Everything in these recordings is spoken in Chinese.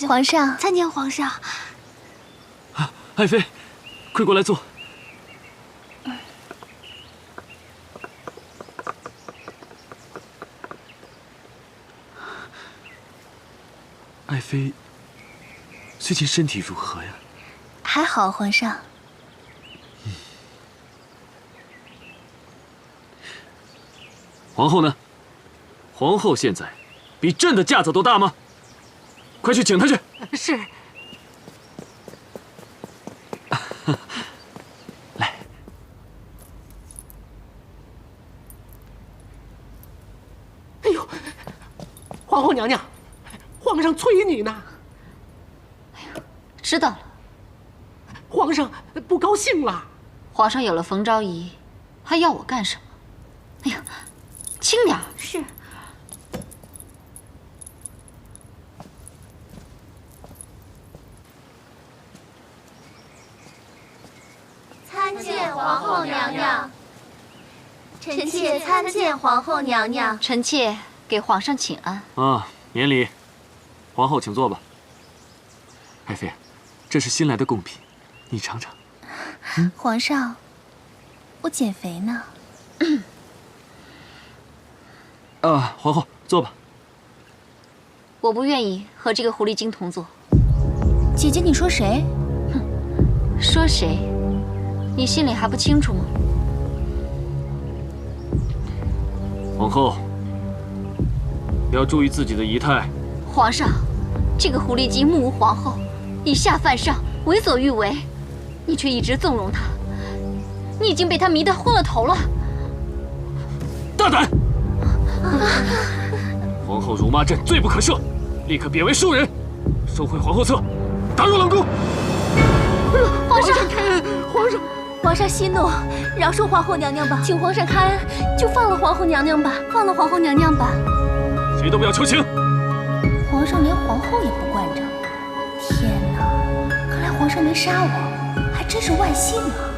皇上，参见皇上。爱妃，快过来坐。爱妃，最近身体如何呀？还好，皇上。皇后呢？皇后现在比朕的架子都大吗？快去请她去。是。来。哎呦，皇后娘娘，皇上催你呢。知道了。皇上不高兴了。皇上有了冯昭仪，还要我干什么？哎呀，轻点儿。是。参见皇后娘娘。臣妾参见皇后娘娘。臣妾给皇上请安。啊，免礼。皇后请坐吧。爱妃，这是新来的贡品，你尝尝。皇上，我减肥呢。皇后坐吧。我不愿意和这个狐狸精同坐。姐姐，你说谁？说谁？你心里还不清楚吗？皇后，要注意自己的仪态。皇上，这个狐狸精目无皇后，以下犯上，为所欲为，你却一直纵容她，你已经被她迷得昏了头了。大胆！皇后辱骂朕，罪不可赦，立刻贬为庶人，收回皇后册，打入冷宫。皇上，皇上息怒，饶恕皇后娘娘吧，请皇上开恩，就放了皇后娘娘吧，放了皇后娘娘吧。谁都不要求情。皇上连皇后也不惯着，天哪！看来皇上没杀我，还真是万幸啊！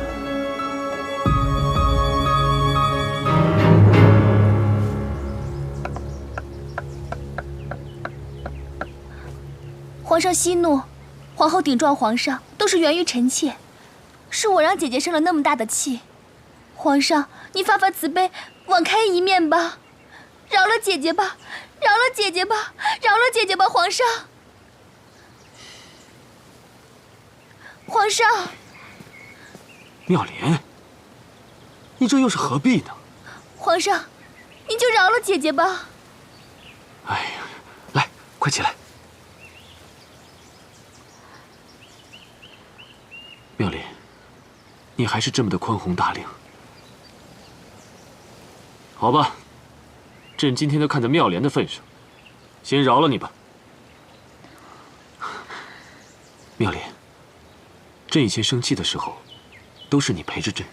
皇上息怒，皇后顶撞皇上，都是源于臣妾，是我让姐姐生了那么大的气。皇上，你发发慈悲，网开一面吧，饶了姐姐吧，饶了姐姐吧，饶了姐姐吧，皇上。皇上，妙莲，你这又是何必呢？皇上，您就饶了姐姐吧。哎呀，来，快起来。妙莲，你还是这么的宽宏大量。好吧，朕今天就看在妙莲的份上，先饶了你吧。妙莲，朕以前生气的时候，都是你陪着朕，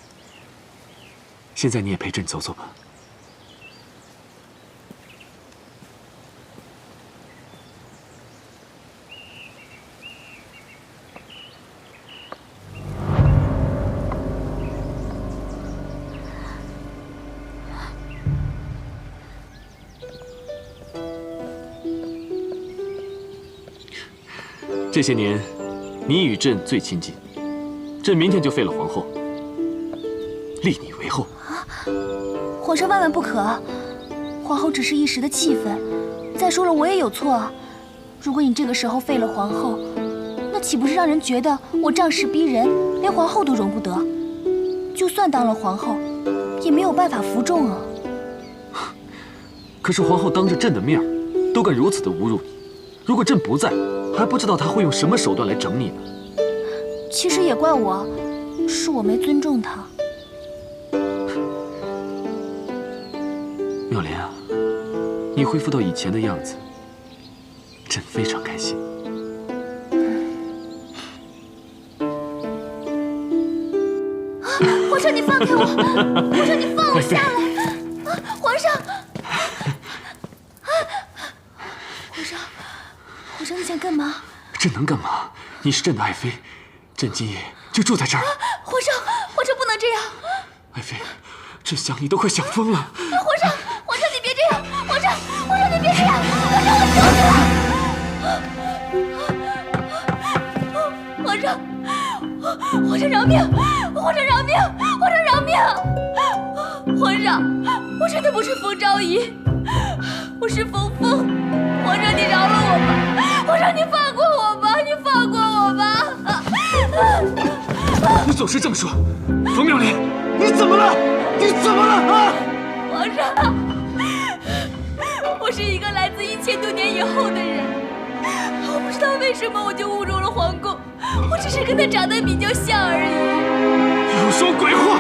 现在你也陪朕走走吧。这些年，你与朕最亲近，朕明天就废了皇后，立你为后。皇上万万不可，皇后只是一时的气愤。再说了，我也有错啊。如果你这个时候废了皇后，那岂不是让人觉得我仗势逼人，连皇后都容不得？就算当了皇后，也没有办法服众啊。可是皇后当着朕的面都敢如此的侮辱你，如果朕不在，还不知道她会用什么手段来整你呢。其实也怪我，是我没尊重她。妙莲啊，你恢复到以前的样子，朕非常开心。皇上，你放开我！皇上，你放我下来！皇上！皇上，你想干嘛？朕能干嘛？你是朕的爱妃，朕今夜就住在这儿。皇上，不能这样！爱妃，朕想你都快想疯了。皇上，你别这样！皇上，你别这样！皇上，我求你了！皇上饶命！皇上饶命！皇上饶命！皇上，我真的不是风昭仪，我是风风。皇上，你饶了我吧！皇上，你放过我吧！你放过我吧！你总是这么说，冯妙莲，你怎么了？你怎么了啊？皇上，我是一个来自1000多年以后的人，我不知道为什么我就误入了皇宫，我只是跟他长得比较像而已。又说鬼话！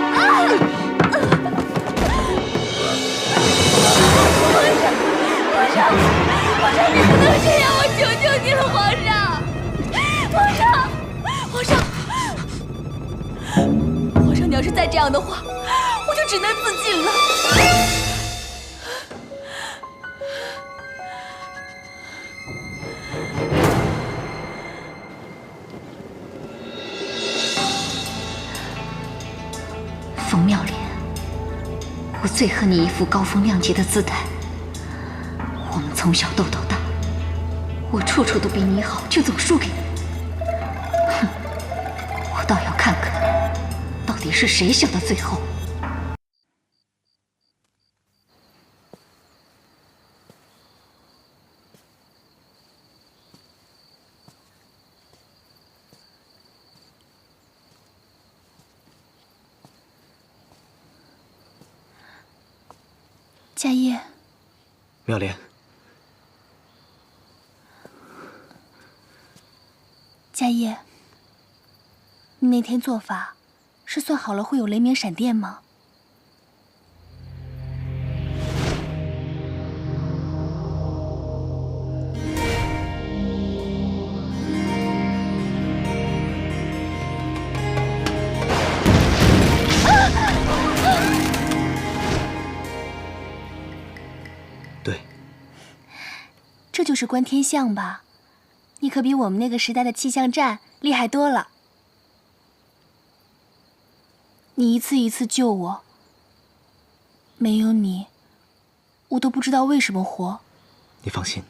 皇上，你不能这样，我求求你了，皇上！皇上，你要是再这样的话，我就只能自尽了。冯妙莲，我最恨你一副高风亮节的姿态。我们从小斗到大，我处处都比你好，却总输给你。哼，我倒要看看，到底是谁笑到最后。家业，妙莲，家业，你那天做法是算好了会有雷鸣闪电吗？对，这就是观天象吧？你可比我们那个时代的气象站厉害多了。你一次一次救我，没有你，我都不知道为什么活。你放心，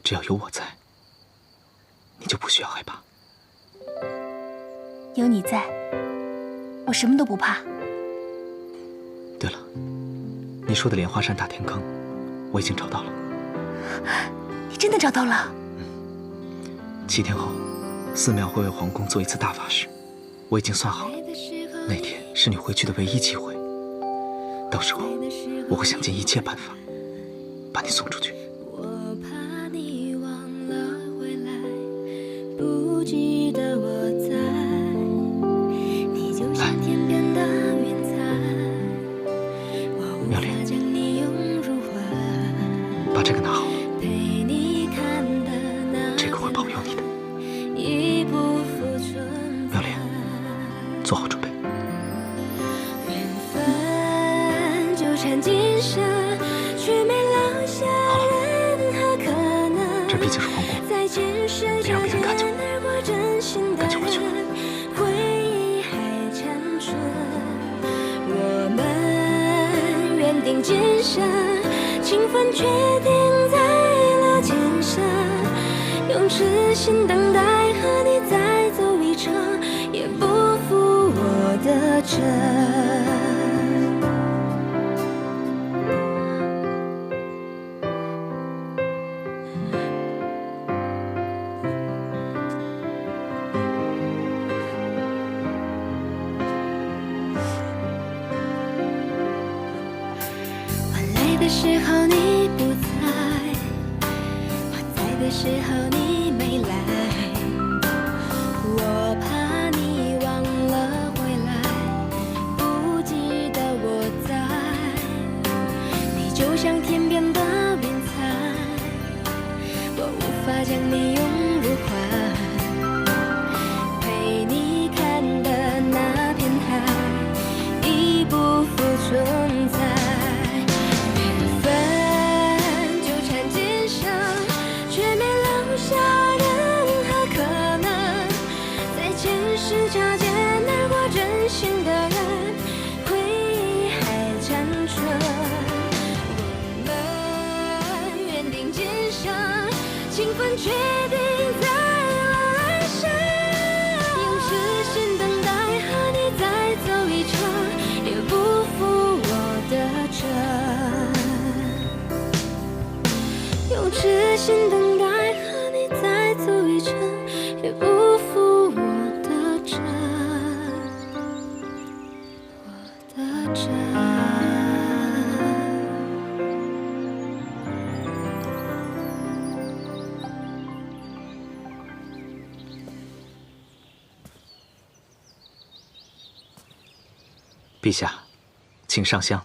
只要有我在，你就不需要害怕。有你在，我什么都不怕。对了，你说的莲花山大天坑，我已经找到了。你真的找到了7天后，寺庙会为皇宫做一次大法事，我已经算好了，那天是你回去的唯一机会。到时候，我会想尽一切办法把你送出去。我怕你忘了回来，不记得我在，你就像天边的云彩，我无法将你拥入怀。把这个拿好了，陪你看的那这个会保佑你的。已不复存在。妙莲，做好准备。缘分纠缠今生，却没留下任何可能。这毕竟是皇宫，在前世别让别人看见我。而过真心的赶紧回去吧。人，回忆还残存。我们缘定今生，情分决定在了今生。用痴心等待和你再走一程，也不负我的真。我来的时候你不在，我在的时候你没来，我怕你忘了回来，不记得我在，你就像天边的云彩，我无法将你拥入怀，陪你看的那片海，已不复存在。是擦肩而过真心的人，回忆还残存。我们缘定今生，情分决定在了来生。心等待和你再走一程，也不负我的真，我的真。陛下，请上香。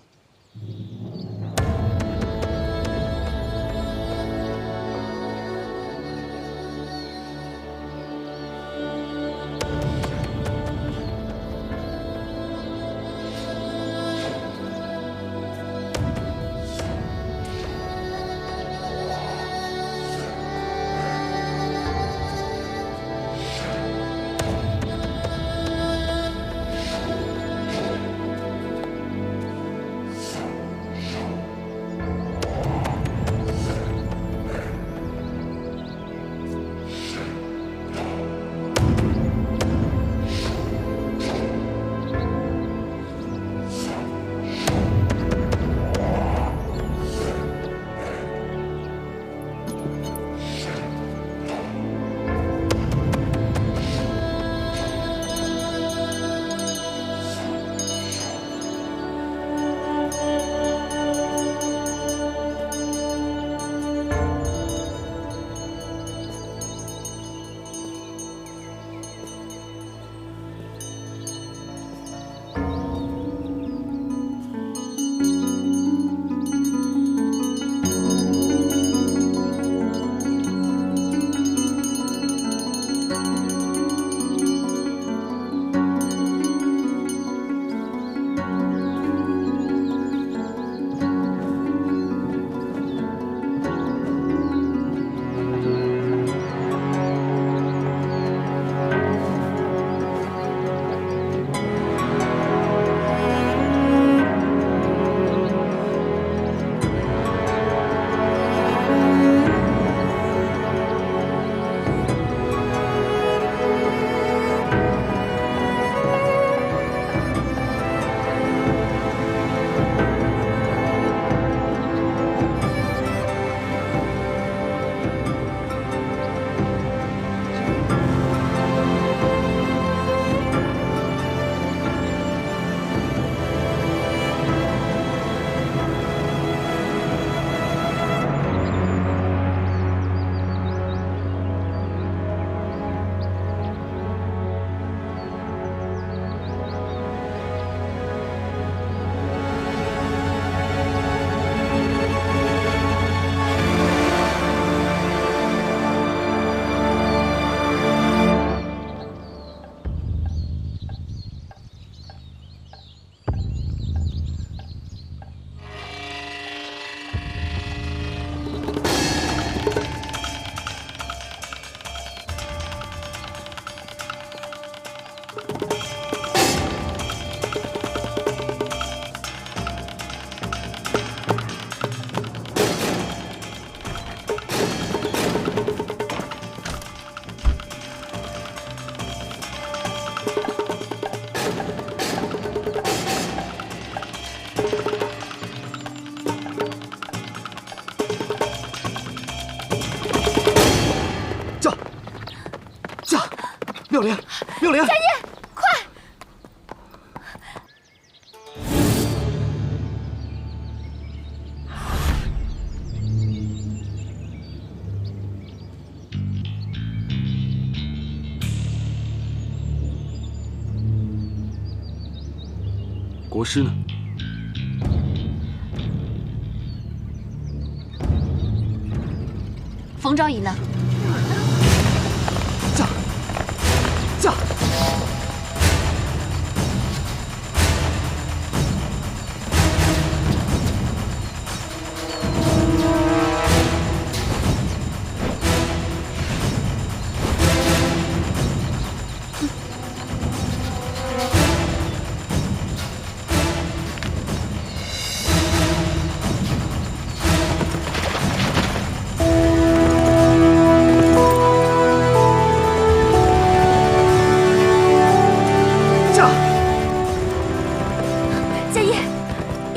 妙莲，妙莲，佳音，快！国师呢？冯昭仪呢？驾！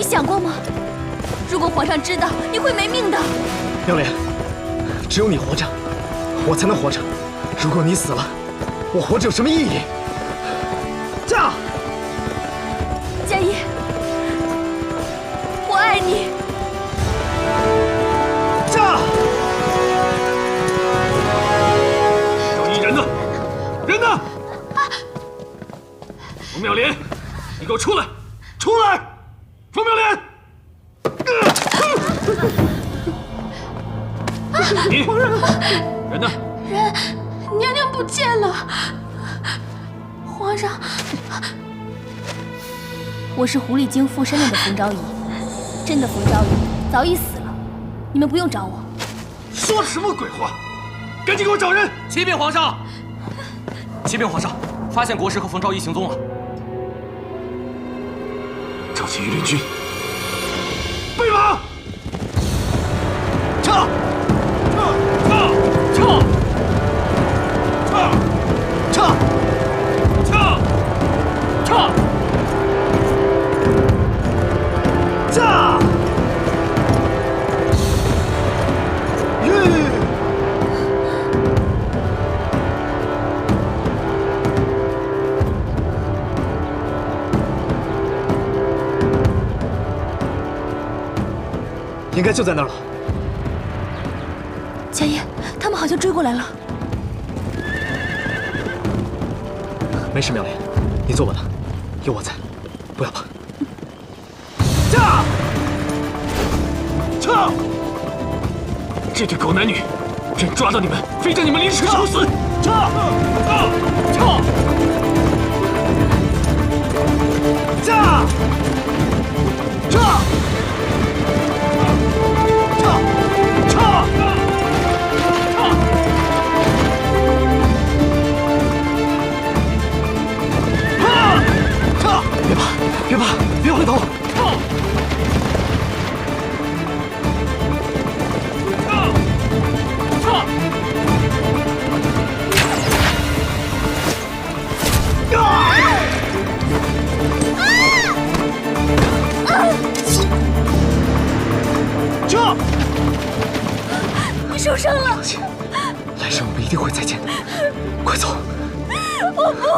想过吗？如果皇上知道，你会没命的。妙莲，只有你活着，我才能活着。如果你死了，我活着有什么意义？驾！佳音，我爱你。驾！小姨人呢？人呢？冯妙莲，你给我出来！出来！冯妙莲！你人呢？人，娘娘不见了。皇上，我是狐狸精附身了的冯昭仪，真的冯昭仪早已死了，你们不用找我。说什么鬼话！赶紧给我找人！启禀皇上！启禀皇上，发现国师和冯昭仪行踪了。召集御林军，备马！撤！应该就在那儿了。佳音，他们好像追过来了。没事，妙莲，你坐稳了，有我在，不要怕。驾！撤！这对狗男女，朕抓到你们，非将你们凌迟处死！撤！驾！撤！别怕，别回头！撤！你受伤了。放心，来生我们一定会再见的。快走！我不。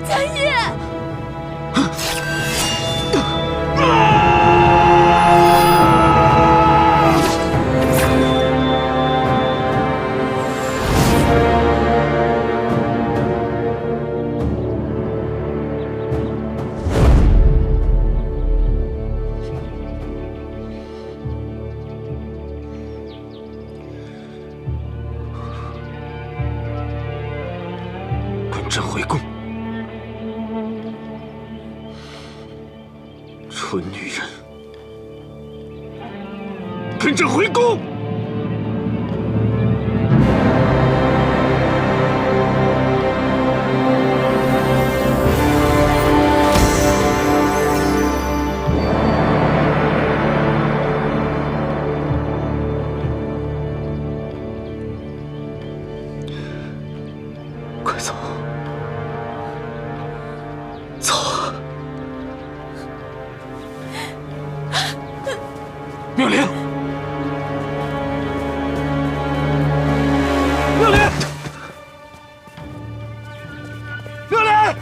佳音，跟朕回宫！蠢女人，跟朕回宫！快走！走啊！妙莲，妙莲，妙莲！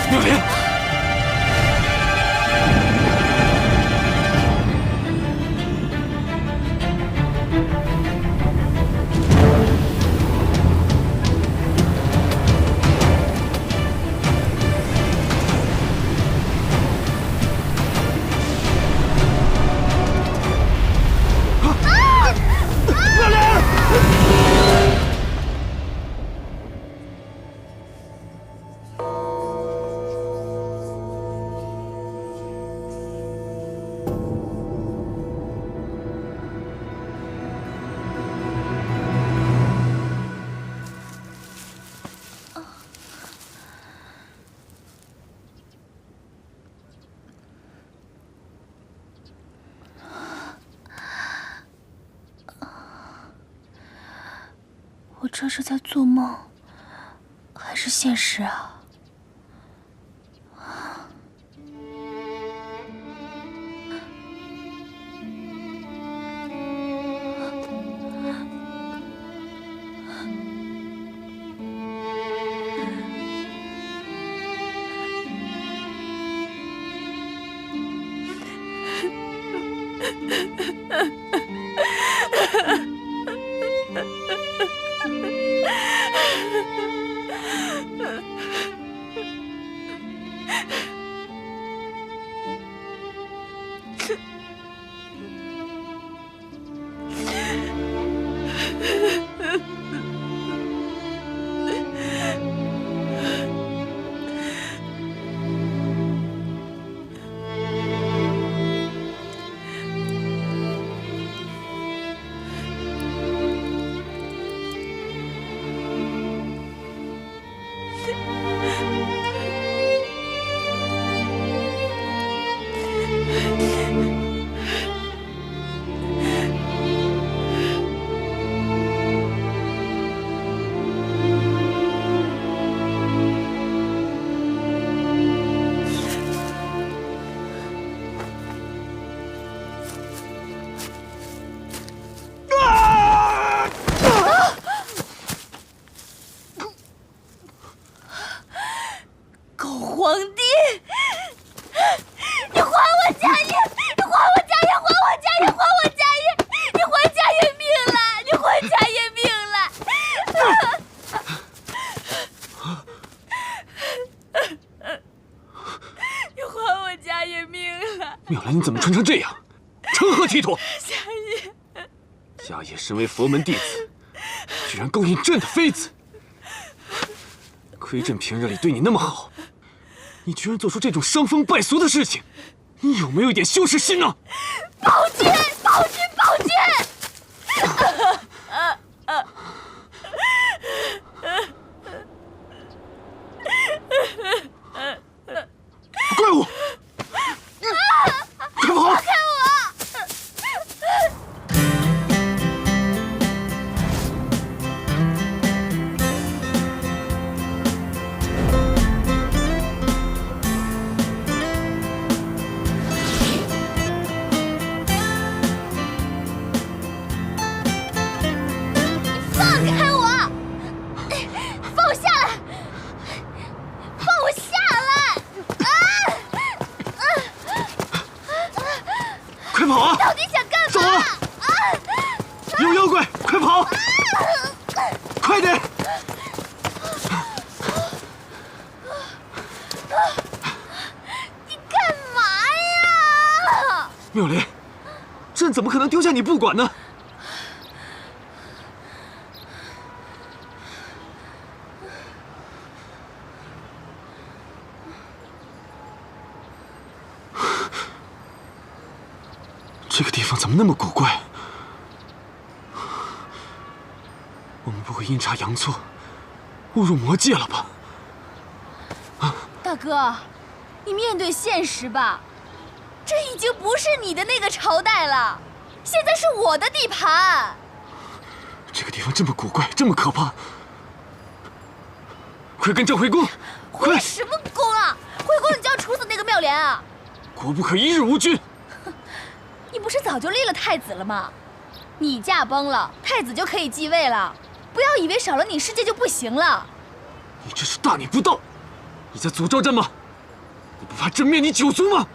妙莲！这是在做梦，还是现实啊？妙兰，你怎么穿成这样？成何体统？家业，家业身为佛门弟子，居然勾引朕的妃子。亏朕平日里对你那么好，你居然做出这种伤风败俗的事情，你有没有一点羞耻心呢？宝君，宝君，宝君！怪物！快跑！放开我！放开我！放我下来！放我下来！快跑啊！到底想干嘛？走啊！有妖怪，快跑！快点！你干嘛呀？妙莲，朕怎么可能丢下你不管呢？这个地方怎么那么古怪？我们不会阴差阳错误入魔界了吧？大哥，你面对现实吧，这已经不是你的那个朝代了，现在是我的地盘。这个地方这么古怪，这么可怕，快跟朕回宫！回什么宫啊？回宫你就要处死那个妙莲啊？国不可一日无君。你不是早就立了太子了吗？你驾崩了，太子就可以继位了。不要以为少了你，世界就不行了。你这是大逆不道！你在诅咒朕吗？你不怕朕灭你九族吗？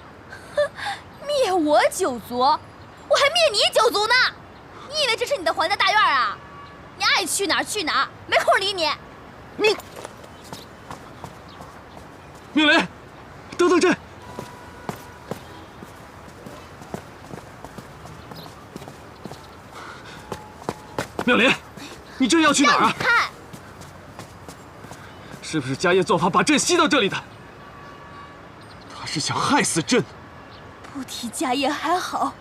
灭我九族？我还灭你九族呢！你以为这是你的皇家大院啊？你爱去哪儿去哪儿，没空理你。你，妙莲，等等朕！妙莲，你这要去哪儿啊？看，是不是家业做法把朕吸到这里的？他是想害死朕。不提家业还好，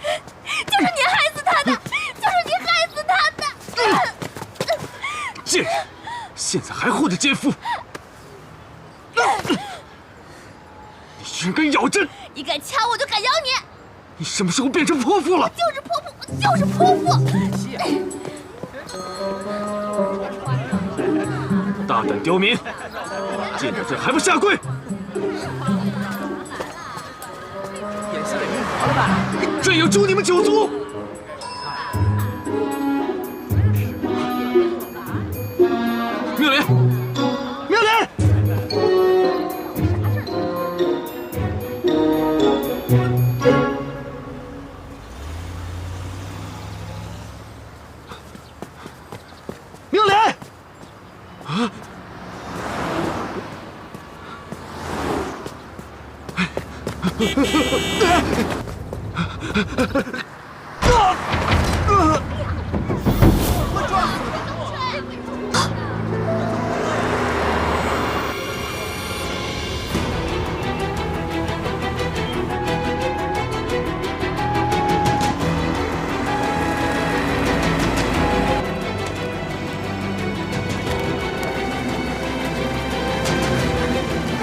就是你害死他的，就是你害死他的！贱人，现在还护着奸夫！你居然敢咬朕！你敢掐我就敢咬你！你什么时候变成泼妇了？就是泼妇，就是泼妇！大胆刁民，见着朕还不下跪！朕要诛你们九族！妙莲，妙莲！妙莲！啊！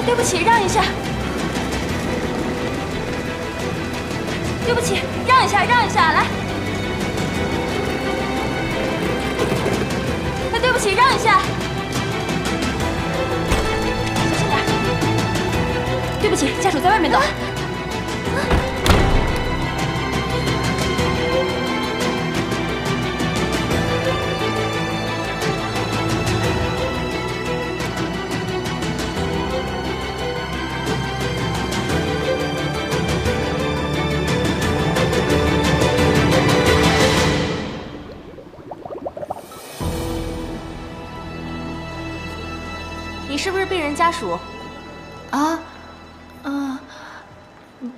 对不起，让一下。对不起，让一下，让一下，来。对不起，让一下。小心点。对不起，家属在外面等。你是不是病人家属？啊，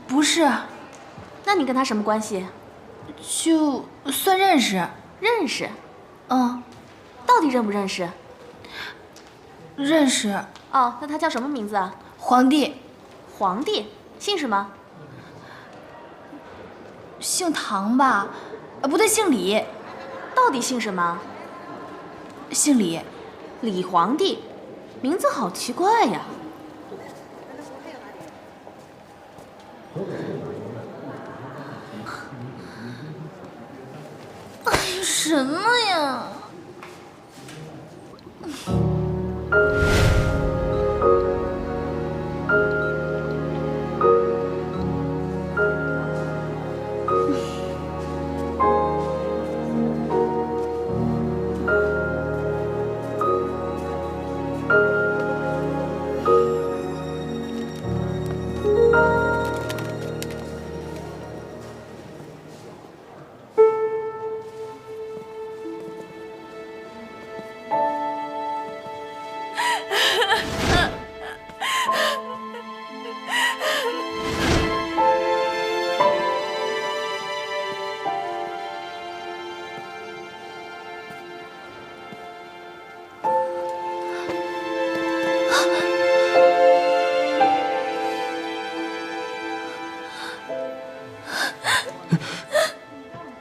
不是。那你跟他什么关系？就算认识。认识？嗯。到底认不认识？认识。哦，那他叫什么名字啊？皇帝。皇帝？姓什么？姓唐吧？不对，姓李。到底姓什么？姓李。李皇帝。名字好奇怪呀！哎呀，什么呀？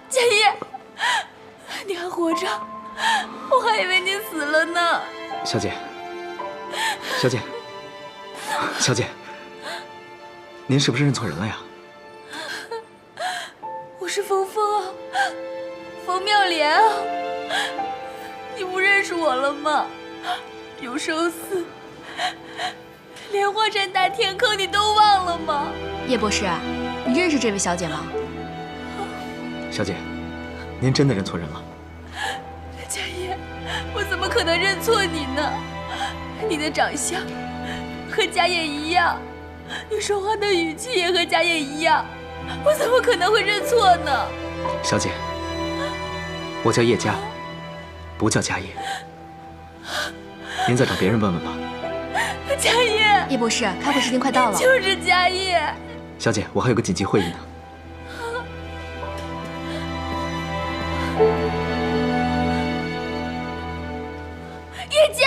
佳叶，你还活着，我还以为你死了呢。小姐，小姐，小姐，您是不是认错人了呀？我是冯峰啊，冯妙莲啊，你不认识我了吗？永寿寺、莲花山大天坑，你都忘了吗？叶博士，你认识这位小姐吗？小姐，您真的认错人了。佳叶，我怎么可能认错你呢？你的长相和佳叶一样，你说话的语气也和佳叶一样，我怎么可能会认错呢？小姐，我叫叶佳，不叫佳叶。您再找别人问问吧。佳叶，叶博士，开会时间快到了。就是佳叶。小姐，我还有个紧急会议呢。叶佳。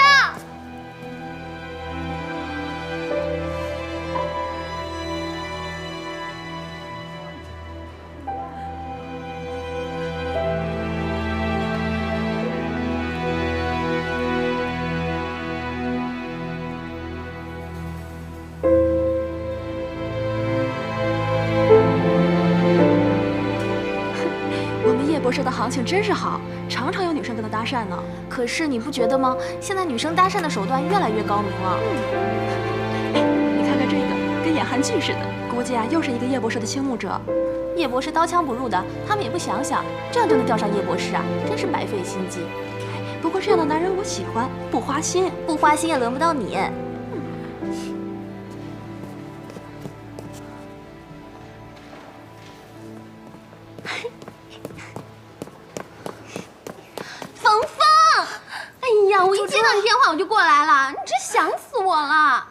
我们叶博士的行情真是好，常常常有女生跟他搭讪呢。可是你不觉得吗？现在女生搭讪的手段越来越高明了。你看看这个，跟演韩剧似的，估计啊又是一个叶博士的倾慕者。叶博士刀枪不入的，他们也不想想，这样就能钓上叶博士啊，真是白费心机。不过这样的男人我喜欢，不花心，不花心也轮不到你。冯峰，哎呀，我一接到你电话我就过来了，你真想死我了。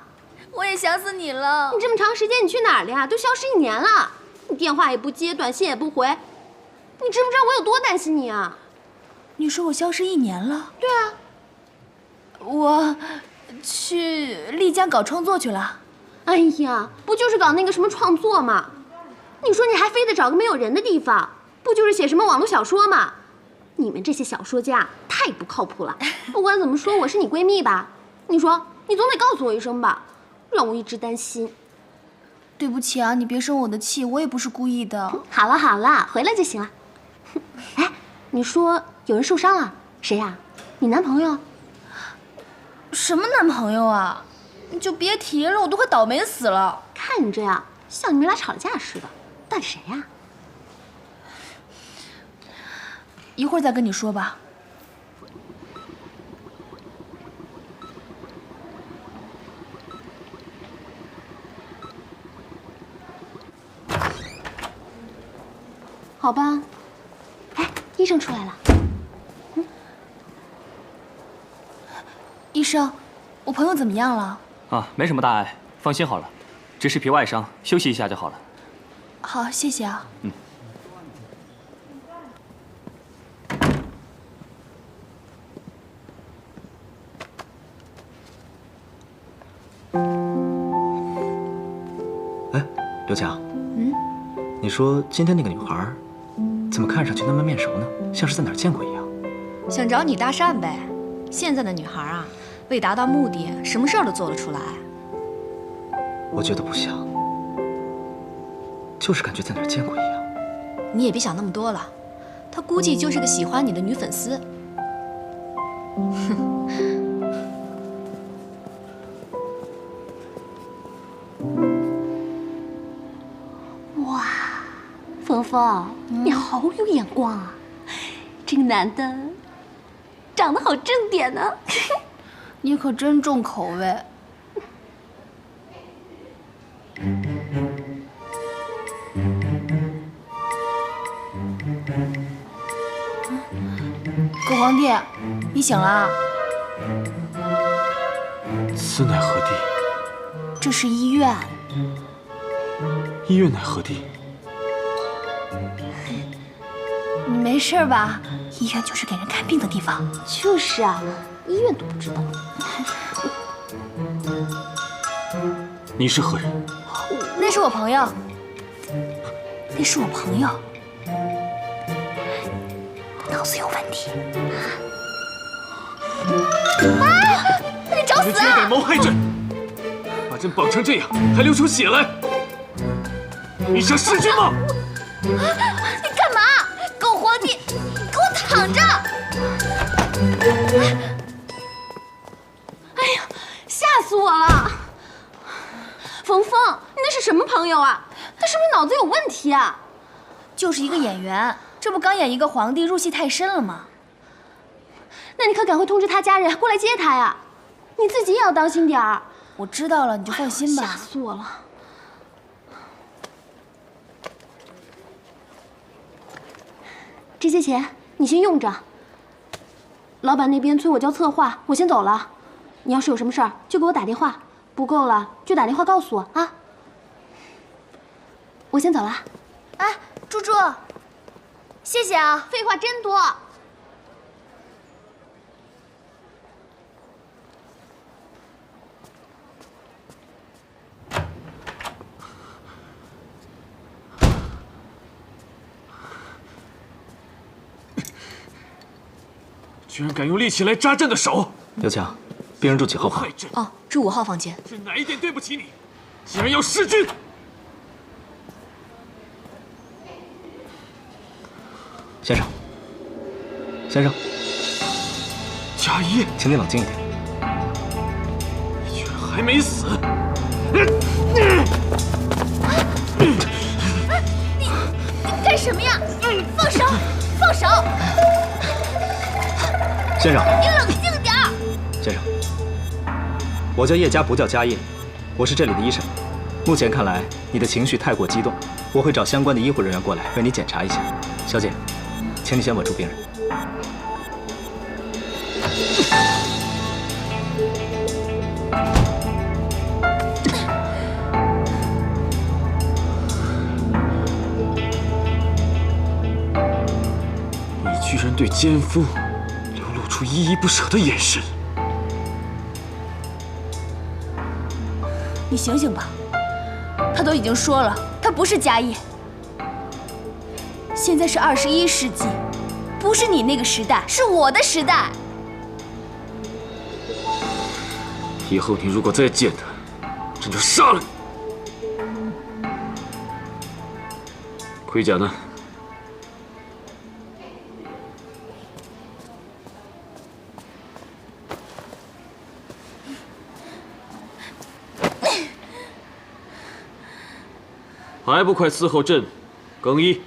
我也想死你了。你这么长时间你去哪儿了呀？都消失1年了，你电话也不接，短信也不回，你知不知道我有多担心你啊？你说我消失1年了？对啊，我去丽江搞创作去了。哎呀，不就是搞那个什么创作吗？你说你还非得找个没有人的地方，不就是写什么网络小说吗？你们这些小说家太不靠谱了。不管怎么说，我是你闺蜜吧？你说你总得告诉我一声吧，让我一直担心。对不起啊，你别生我的气，我也不是故意的。好了好了，回来就行了。哎，你说有人受伤了，谁呀？你男朋友？什么男朋友啊？你就别提了，我都快倒霉死了。看你这样，像你们俩吵架似的。到底谁呀？一会儿再跟你说吧。好吧。哎，医生出来了。医生，我朋友怎么样了？啊，没什么大碍，放心好了，只是皮外伤，休息一下就好了。好，谢谢啊。哎，刘强，你说今天那个女孩，怎么看上去那么面熟呢？像是在哪儿见过一样。想找你搭讪呗。现在的女孩啊，为达到目的，什么事儿都做得出来。我觉得不像，就是感觉在哪儿见过一样。你也别想那么多了，她估计就是个喜欢你的女粉丝。哇，峰峰，你好有眼光啊！这个男的长得好正点呢。你可真重口味。狗皇帝，你醒了啊？此乃何地？这是医院。医院乃何地？你没事吧？医院就是给人看病的地方。就是啊，医院都不知道。你是何人？那是我朋友。那是我朋友。脑子有问题。啊！你找死你们居然敢谋害朕！把朕绑成这样，还流出血来！你想弑君吗？你干嘛？狗皇帝，你给我躺着！哎呀，吓死我了！冯峰，你那是什么朋友啊？他是不是脑子有问题啊？就是一个演员，这不刚演一个皇帝，入戏太深了吗？那你可赶快通知他家人过来接他呀！你自己也要当心点儿。我知道了，你就放心吧。吓死我了！这些钱你先用着。老板那边催我交策划，我先走了。你要是有什么事儿，就给我打电话。不够了就打电话告诉我啊。我先走了。哎，猪猪，谢谢啊。废话真多。居然敢用利器来扎朕的手！刘强，病人住几号房？害朕！哦，住5号房间。是哪一点对不起你？竟然要弑君！先生，先生，佳怡，请你冷静一点。你居然还没死！你干什么呀？放手！放手！先生，你冷静点儿！先生，我叫叶佳，不叫佳叶，我是这里的医生。目前看来，你的情绪太过激动，我会找相关的医护人员过来为你检查一下。小姐，请你先稳住病人。你居然对奸夫流露出依依不舍的眼神！你醒醒吧，他都已经说了，他不是佳叶。现在是21世纪，不是你那个时代，是我的时代。以后你如果再见他，朕就杀了你。盔甲呢？还不快伺候朕更衣！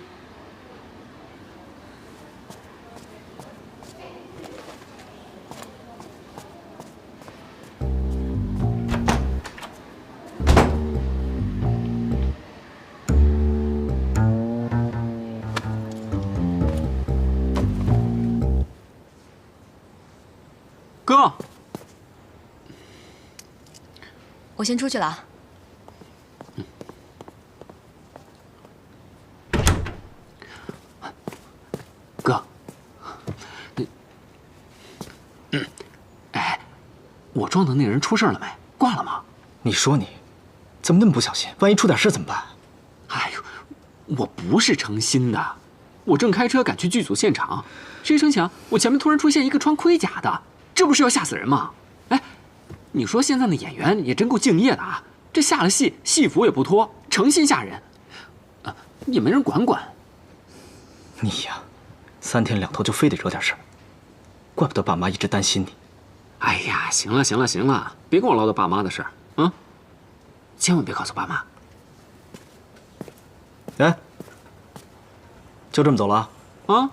哥，我先出去了啊。哥，哎，我撞的那人出事了没？挂了吗？你说你，怎么那么不小心？万一出点事怎么办？哎呦，我不是诚心的，我正开车赶去剧组现场，谁成想我前面突然出现一个穿盔甲的，这不是要吓死人吗？哎，你说现在的演员也真够敬业的啊，这下了戏，戏服也不脱，诚心吓人，也没人管管。你呀，3天2头就非得惹点事儿，怪不得爸妈一直担心你。哎呀，行了行了行了，别跟我唠叨爸妈的事儿啊，千万别告诉爸妈。哎，就这么走了？啊，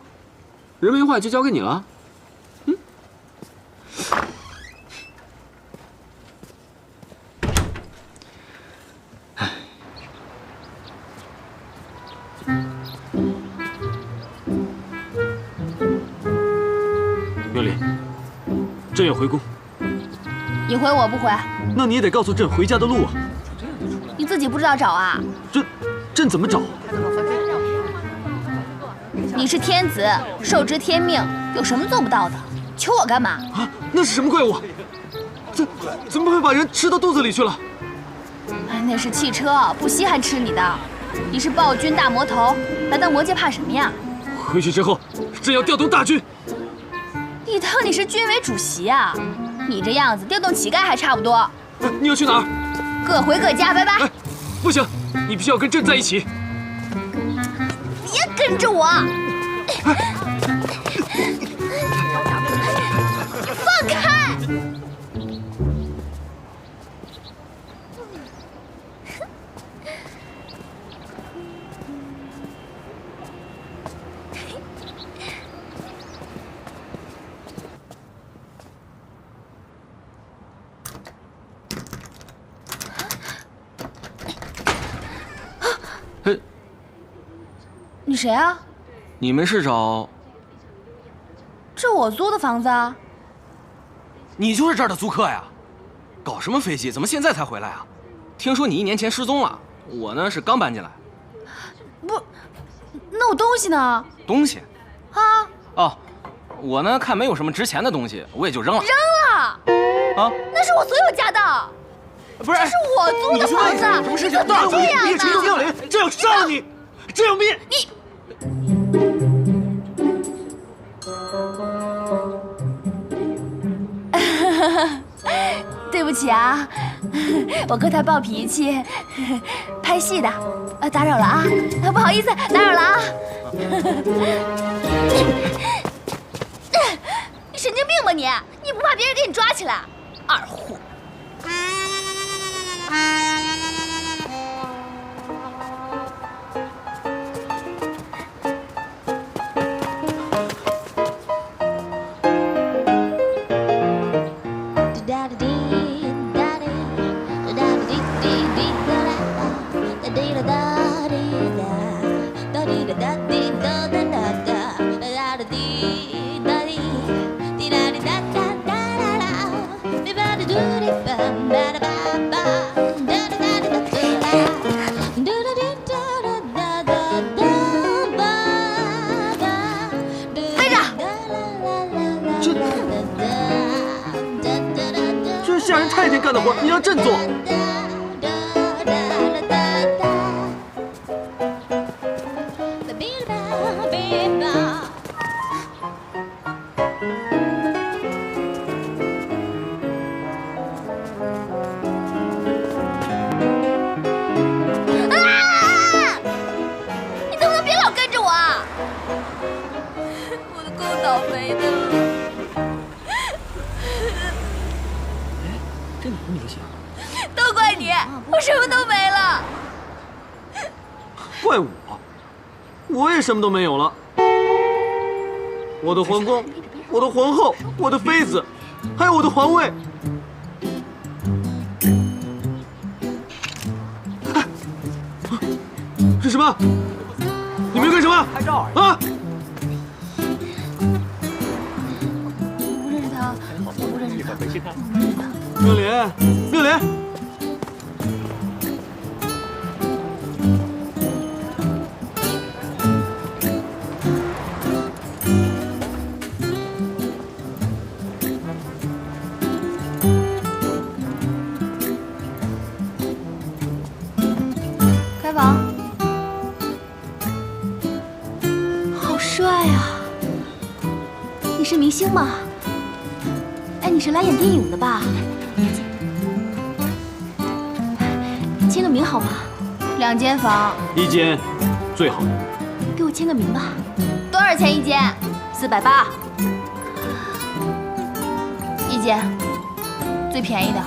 人没坏就交给你了。苗里，朕要回宫，你回我不回？那你也得告诉朕回家的路啊！你自己不知道找啊？朕怎么找？你是天子，受之天命，有什么做不到的？求我干嘛？啊，那是什么怪物？怎么会把人吃到肚子里去了？那是汽车，不稀罕吃你的。你是暴君大魔头，来到魔界怕什么呀？回去之后，朕要调动大军。你当你是军委主席啊？你这样子调动乞丐还差不多。你要去哪儿？各回各家，拜拜。哎，不行，你必须要跟朕在一起。别跟着我！放开！你谁啊？你没事找？这我租的房子啊。你就是这儿的租客呀？搞什么飞机？怎么现在才回来啊？听说你1年前失踪了，我呢是刚搬进来。不，那我东西呢？东西？啊？哦，我呢看没有什么值钱的东西，我也就扔了。扔了？啊？那是我所有家的。不是，这是我租的房子，什么事情？你怎么这样呢？你陈妙莲，朕要杀了你！朕要灭你！对不起啊，我哥他暴脾气，拍戏的，打扰了啊，不好意思，打扰了啊。啊你？你不怕别人给你抓起来？二货！这是下人太监干的活，你让朕做。你能不能别老跟着我啊？我都够倒霉的了。这哪儿明显？都怪你，我什么都没了。怪我？我也什么都没有了。我的皇宫，我的皇后，我的妃子，还有我的皇位。这什么？你们要干什么？拍照啊！我不认识他，我不认识他。妙莲，妙莲。开房。好帅啊！你是明星吗？哎，你是来演电影的吧？签个名好吗？2间房1间，最好的。给我签个名吧。多少钱一间？480。1间，最便宜的。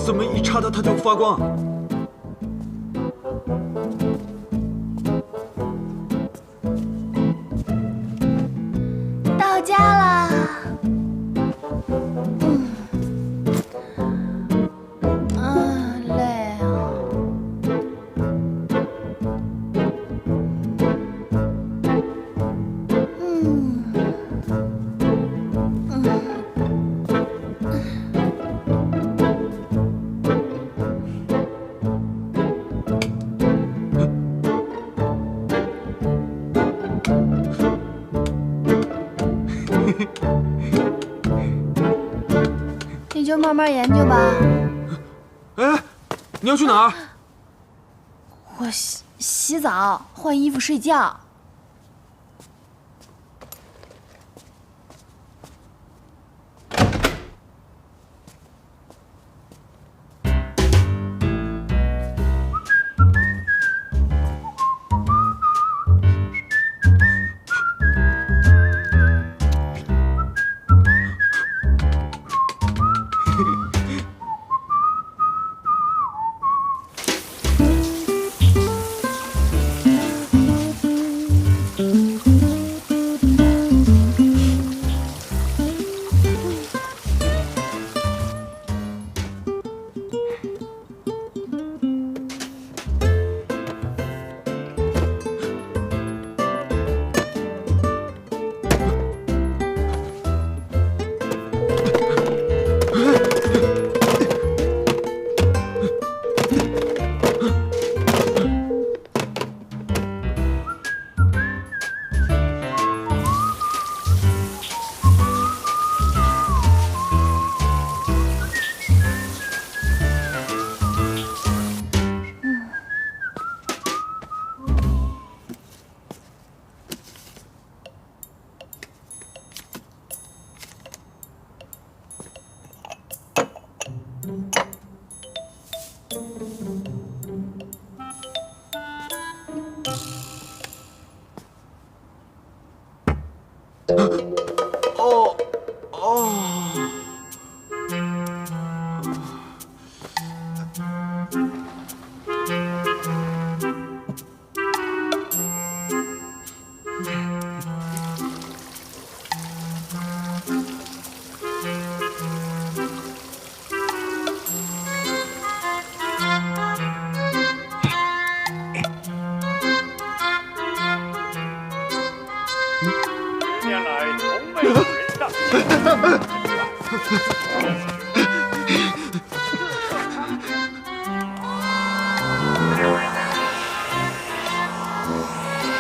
怎么一插它就发光啊？到家啦。累啊。你就慢慢研究吧。哎，你要去哪儿？我洗澡、换衣服、睡觉。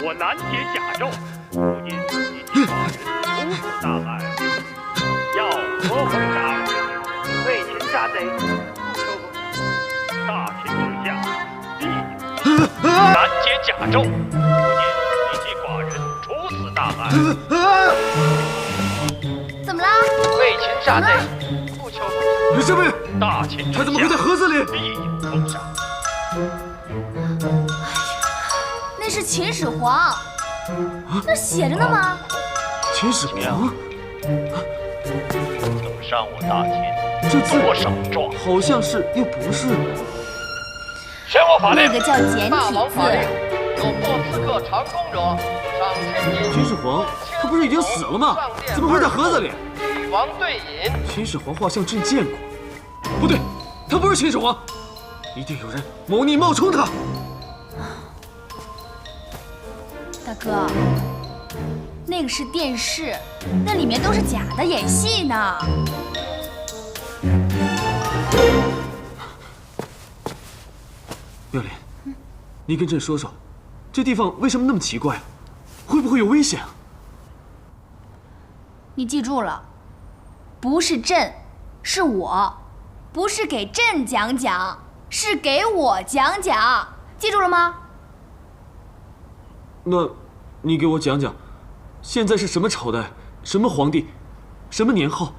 我难解甲胄，不因一计划人处死大案，要何奉上？为擒杀贼，不求奉上。大秦之下，必难解甲胄，不因一计寡人处死大案。怎么了？为擒杀贼，不求奉上。李侍卫，大秦之下，他怎么会在盒子里？必有封赏。那是秦始皇，那写着呢吗？秦始皇，等上我大秦，这字多少状？好像是又不是。宣我法令，那个叫简体字。有破刺客长弓者，赏千金。秦始皇，他不是已经死了吗？怎么会在盒子里？与王对饮。秦始皇画像朕见过，不对，他不是秦始皇，一定有人谋逆冒充他。大哥，那个是电视，那里面都是假的，演戏呢。妙莲，你跟朕说说，这地方为什么那么奇怪啊？会不会有危险啊？你记住了，不是朕，是我，不是给朕讲讲，是给我讲讲，记住了吗？那，你给我讲讲，现在是什么朝代，什么皇帝，什么年号？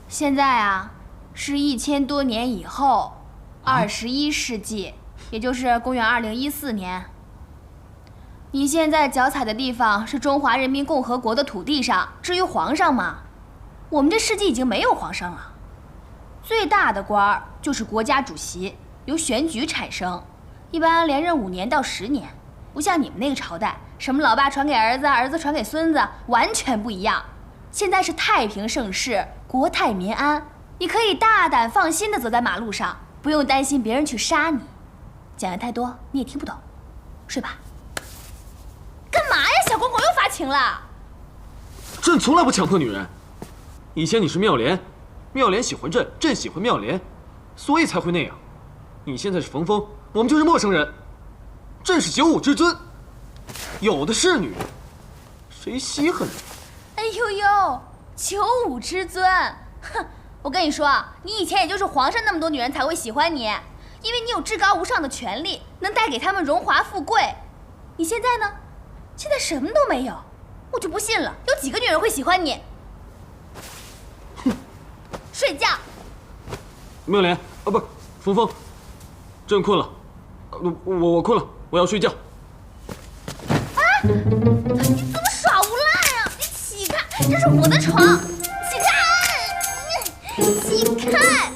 现在啊，是1000多年以后，21世纪，也就是公元2014年。你现在脚踩的地方是中华人民共和国的土地上，至于皇上嘛，我们这世纪已经没有皇上了。最大的官儿就是国家主席，由选举产生，一般连任5年到10年，不像你们那个朝代，什么老爸传给儿子，儿子传给孙子，完全不一样。现在是太平盛世，国泰民安，你可以大胆放心的走在马路上，不用担心别人去杀你。讲的太多你也听不懂，睡吧。干嘛呀，小公公又发情了？朕从来不强迫女人。以前你是妙莲，妙莲喜欢朕，朕喜欢妙莲，所以才会那样。你现在是冯峰，我们就是陌生人。朕是95之尊，有的是女人，谁稀罕你？哎呦呦，95之尊，哼！我跟你说，你以前也就是皇上那么多女人才会喜欢你，因为你有至高无上的权利，能带给他们荣华富贵。你现在呢？现在什么都没有，我就不信了，有几个女人会喜欢你？哼！睡觉。妙莲，啊不，冯峰，朕困了，我困了，我要睡觉。你怎么耍无赖啊？你起开，这是我的床，起开，起开！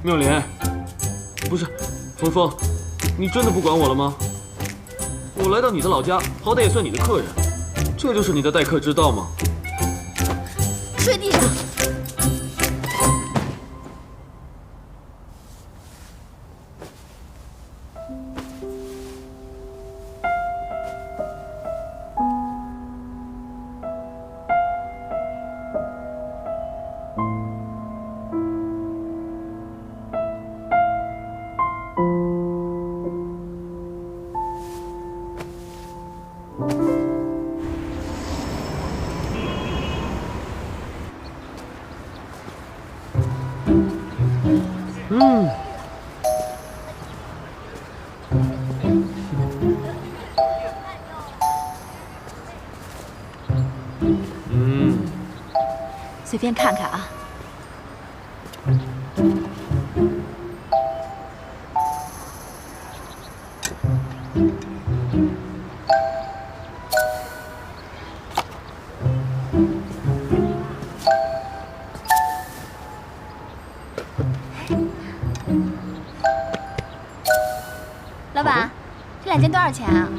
妙莲，不是，冯峰，你真的不管我了吗？我来到你的老家，好歹也算你的客人，这就是你的待客之道吗？睡地上。随便看看啊。老板，这2件多少钱啊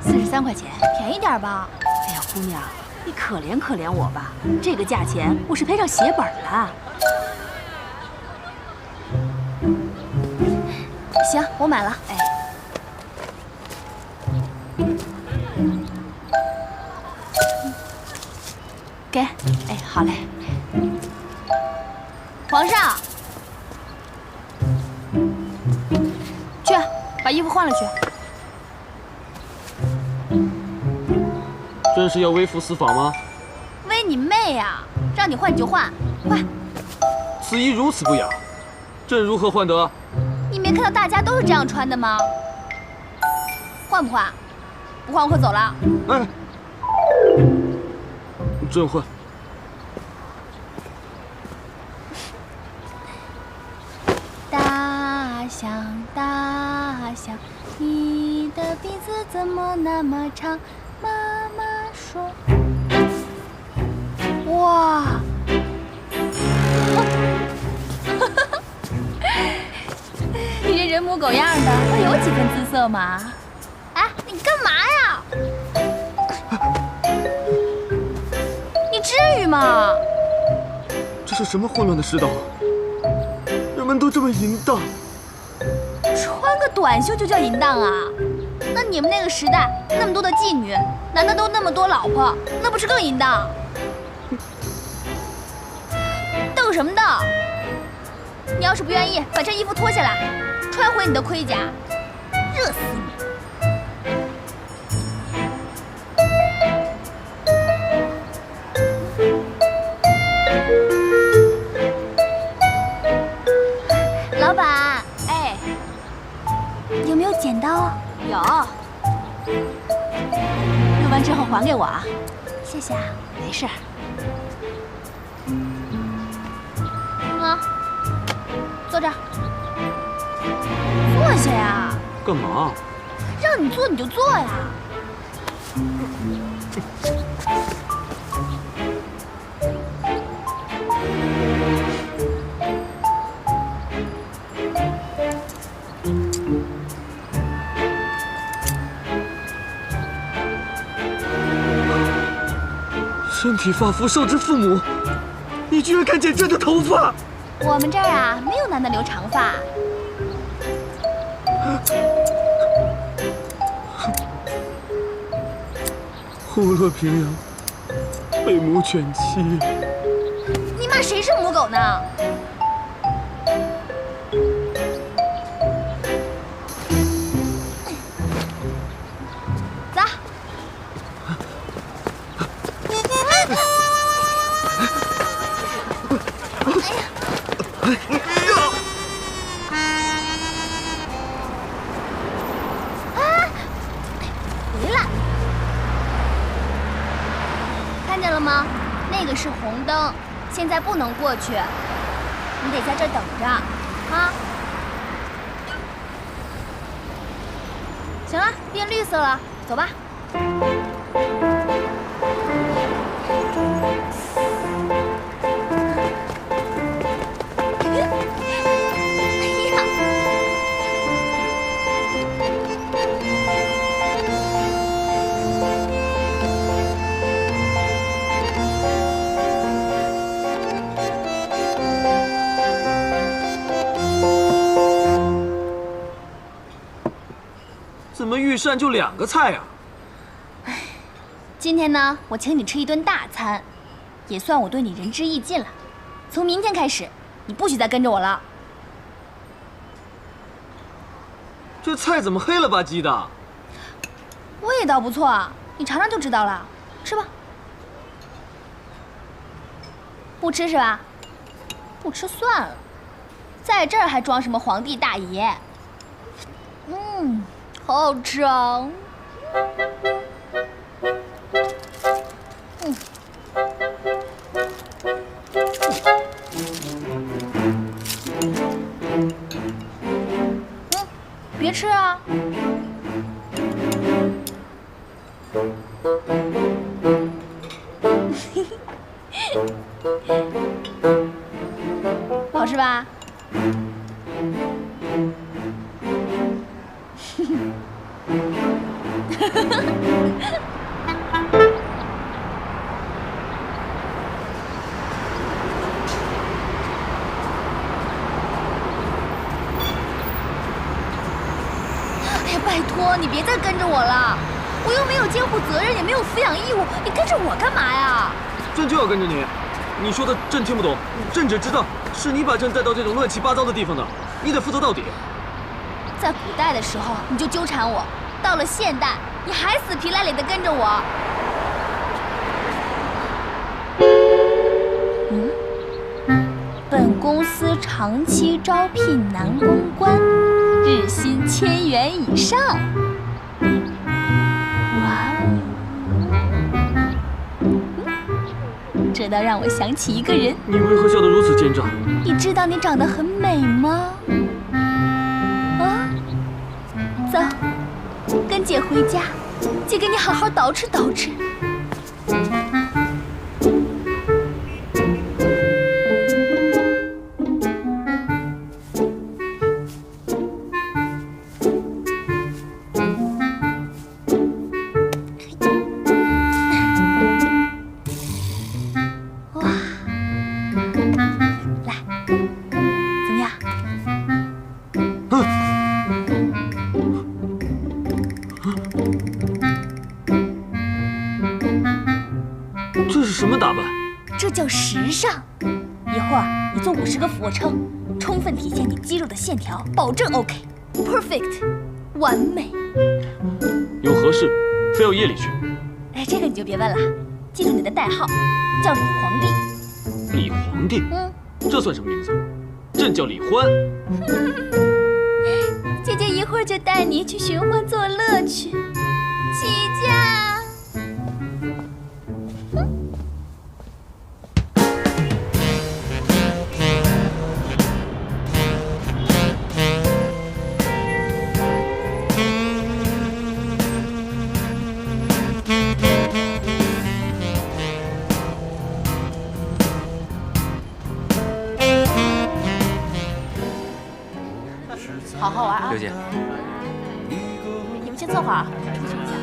？43块钱。便宜点吧。哎呀，姑娘，你可怜可怜我吧，这个价钱我是赔上血本了。行，我买了。哎，给。哎，好嘞。皇上，去把衣服换了去。朕是要微服私访吗？威你妹呀！让你换你就换，快！此衣如此不雅，朕如何换得？你没看到大家都是这样穿的吗？换不换？不换我可走了。哎，朕换。大象，大象，你的鼻子怎么那么长？妈妈说。哇！你这人模狗样的，倒有几分姿色嘛？哎，你干嘛呀？你至于吗？这是什么混乱的世道？人们都这么淫荡，穿个短袖就叫淫荡啊？那你们那个时代那么多的妓女，男的都那么多老婆，那不是更淫荡？瞪什么瞪？你要是不愿意，把这衣服脱下来，穿回你的盔甲，热死你！老板，哎，有没有剪刀？有。录完之后还给我啊。谢谢啊。没事。啊，坐这儿，坐下呀。干嘛？让你坐你就坐呀。身体发肤受之父母，你居然敢剪朕的头发！我们这儿啊，没有男的留长发。虎落平阳，被母犬欺。你骂谁是母狗呢？走。回来，看见了吗？那个是红灯，现在不能过去，你得在这儿等着，啊！行了，变绿色了，走吧。怎么御膳就2个菜呀？今天呢，我请你吃一顿大餐，也算我对你仁至义尽了。从明天开始，你不许再跟着我了。这菜怎么黑了吧唧的？味道不错，你尝尝就知道了。吃吧。不吃是吧？不吃算了，在这儿还装什么皇帝大爷？好好吃啊！别吃啊！好吃吧？拜托你别再跟着我了，我又没有监护责任，也没有抚养义务，你跟着我干嘛呀？朕就要跟着你。你说的朕听不懂，朕只知道是你把朕带到这种乱七八糟的地方的，你得负责到底。在古代的时候你就纠缠我，到了现代你还死皮赖脸的跟着我。本公司长期招聘男公关，日薪1000元以上。哇哦！这倒让我想起一个人。你为何笑得如此奸诈？你知道你长得很美吗？啊，走，跟姐回家，姐给你好好捯饬捯饬。这是什么打扮？这叫时尚。一会儿你做50个俯卧撑，充分体现你肌肉的线条，保证 OK，perfect， 完美。有何事非要夜里去？哎，这个你就别问了，记住你的代号，叫李皇帝。李皇帝？这算什么名字？朕叫李欢。姐姐一会儿就带你去寻欢作乐去，起驾。好好玩啊！刘姐，你们先坐会儿，出去一下。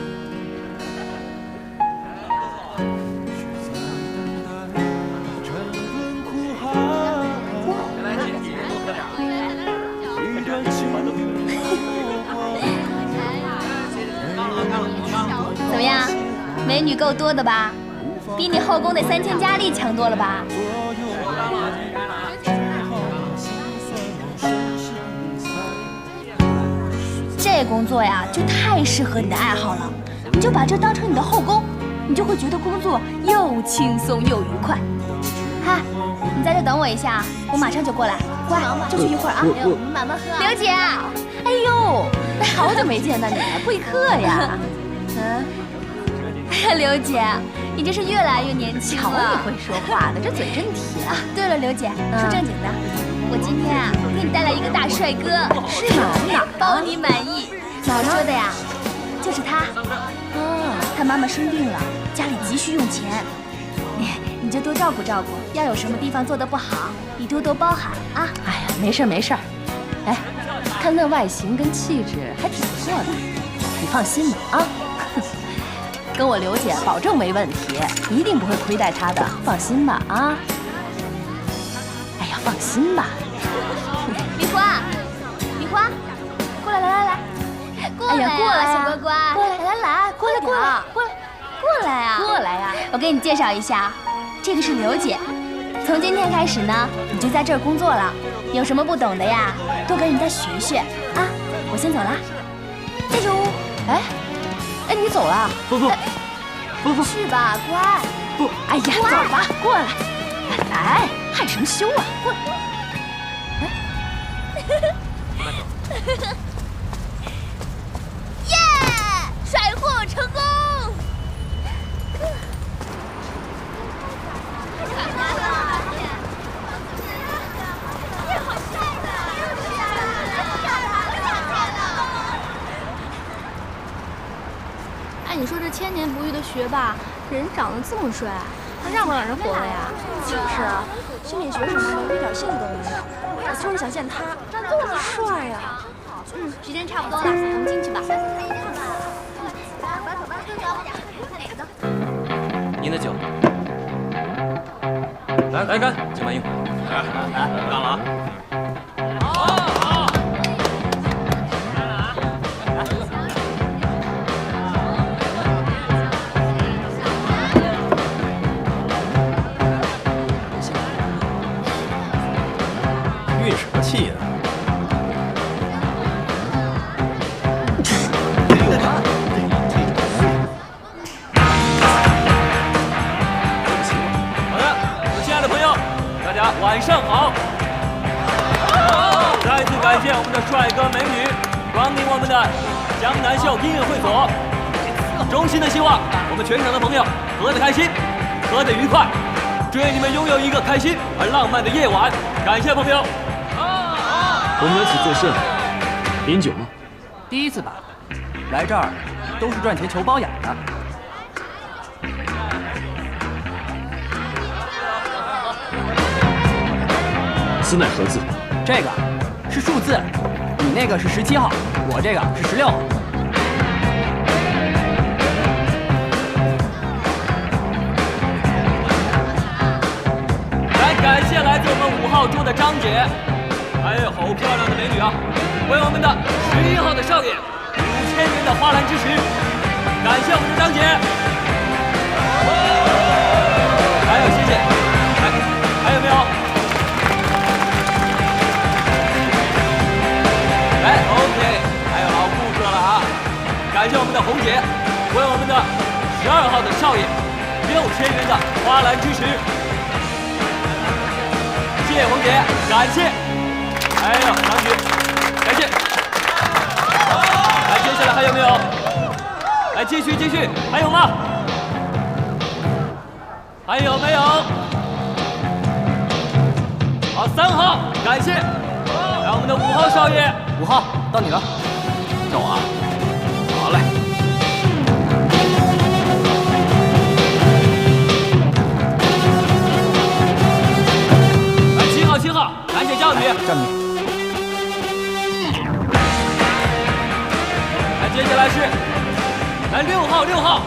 怎么样，美女够多的吧？比你后宫的3000佳丽强多了吧？这工作呀，就太适合你的爱好了。你就把这当成你的后宫，你就会觉得工作又轻松又愉快。嗨，你在这等我一下，我马上就过来。乖，就去一会儿啊。慢慢喝。刘姐，哎呦，好久没见到你了，贵客呀。哎呀，刘姐，你这是越来越年轻了。瞧你会说话的，这嘴真甜啊！对了，刘姐，说正经的，我今天啊给你带来一个大帅哥，是吗？哪儿？包你满意。早说的呀，就是他。他妈妈生病了，家里急需用钱，你就多照顾照顾。要有什么地方做得不好，你多多包涵啊。哎呀，没事没事。哎，看那外形跟气质还挺不错的，你放心吧啊。跟我刘姐保证没问题，一定不会亏待她的，放心吧啊！哎呀，放心吧。李花，李花，过来，来，过来，过来，小乖乖，过来，来，过来啊！过来呀！我给你介绍一下，这个是刘姐，从今天开始呢，你就在这儿工作了。有什么不懂的呀，多跟人家学学啊！我先走了，加油！哎，你走了？不，去吧，乖。不，哎呀，走吧，过来，来，害什么羞啊？过来。耶！甩货成功！哎，你说这千年不遇的学霸，人长得这么帅，还让不让人活了呀？就是啊，心理学什么的，一点兴趣都没有。我就是想见他，这么帅呀！时间差不多了，咱们进去吧。您的酒。来干，敬完一会儿。来，干了啊！帅哥美女光临我们的江南秀音乐会所。衷心的希望我们全场的朋友喝得开心，喝得愉快，祝愿你们拥有一个开心而浪漫的夜晚。感谢朋友。我们来此作甚？饮酒吗？第一次吧，来这儿都是赚钱求包养的。此乃何字？这个是数字，你那个是17号，我这个是16号。来，感谢来自我们5号桌的张姐，还有好漂亮的美女啊！为我们的11号的少爷5000元的花篮支持，感谢我们的张姐。还有谢谢，还有没有？来 ，OK， 还有老顾客了啊！感谢我们的红姐，为我们的12号的少爷6000元的花篮支持，谢谢红姐，感谢。还有张局，感谢。来，接下来还有没有？来，继续，还有吗？还有没有？好，3号，感谢。来，我们的5号少爷。5号，到你了。到我啊。好嘞。来，7号，感谢教育。站你。来，接下来是，来6号。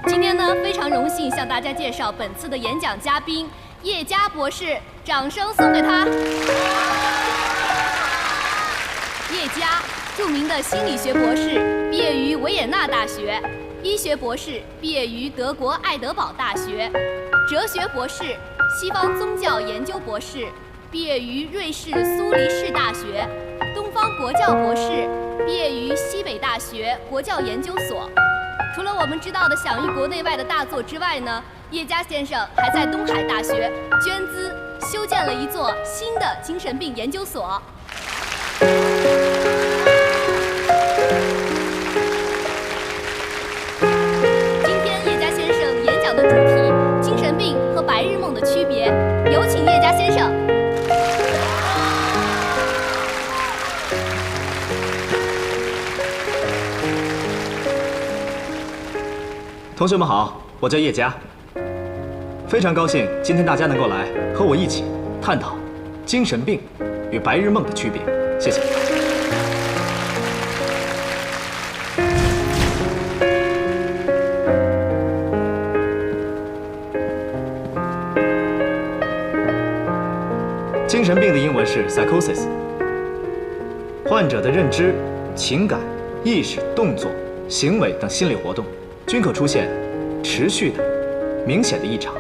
今天呢，非常荣幸向大家介绍本次的演讲嘉宾叶佳博士，掌声送给他。叶佳，著名的心理学博士，毕业于维也纳大学；医学博士，毕业于德国爱德堡大学；哲学博士，西方宗教研究博士，毕业于瑞士苏黎世大学；东方国教博士，毕业于西北大学国教研究所。除了我们知道的享誉国内外的大作之外呢，叶佳先生还在东海大学捐资修建了一座新的精神病研究所。今天叶佳先生演讲的主题：精神病和白日梦的区别。有请叶佳先生。同学们好，我叫叶佳，非常高兴今天大家能够来和我一起探讨精神病与白日梦的区别。谢谢。精神病的英文是 psychosis， 患者的认知、情感、意识、动作、行为等心理活动，均可出现持续的、明显的异常。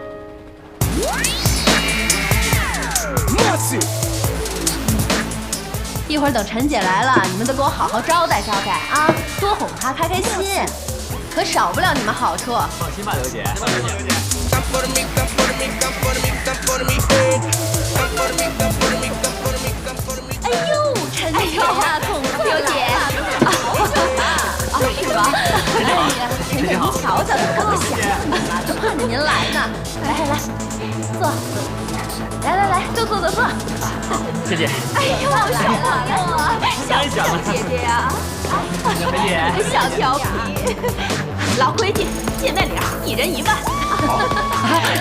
一会儿等陈姐来了，你们都给我好好招待招待啊，多哄她开开心，可少不了你们好处。放心吧，刘姐。哎呦，陈姐呀，痛快了，刘姐。是吧？哎呀，陈姐，您瞧瞧，可不想了，都盼着您来呢。来，坐。来，坐。陈姐。哎呦，来了，小姐姐呀。陈姐。小调皮。老规矩，见面礼1人1万。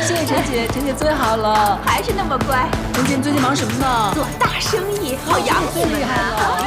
谢谢陈姐，陈姐最好了，还是那么乖。陈姐，你最近忙什么呢？做大生意，好养死你们啊！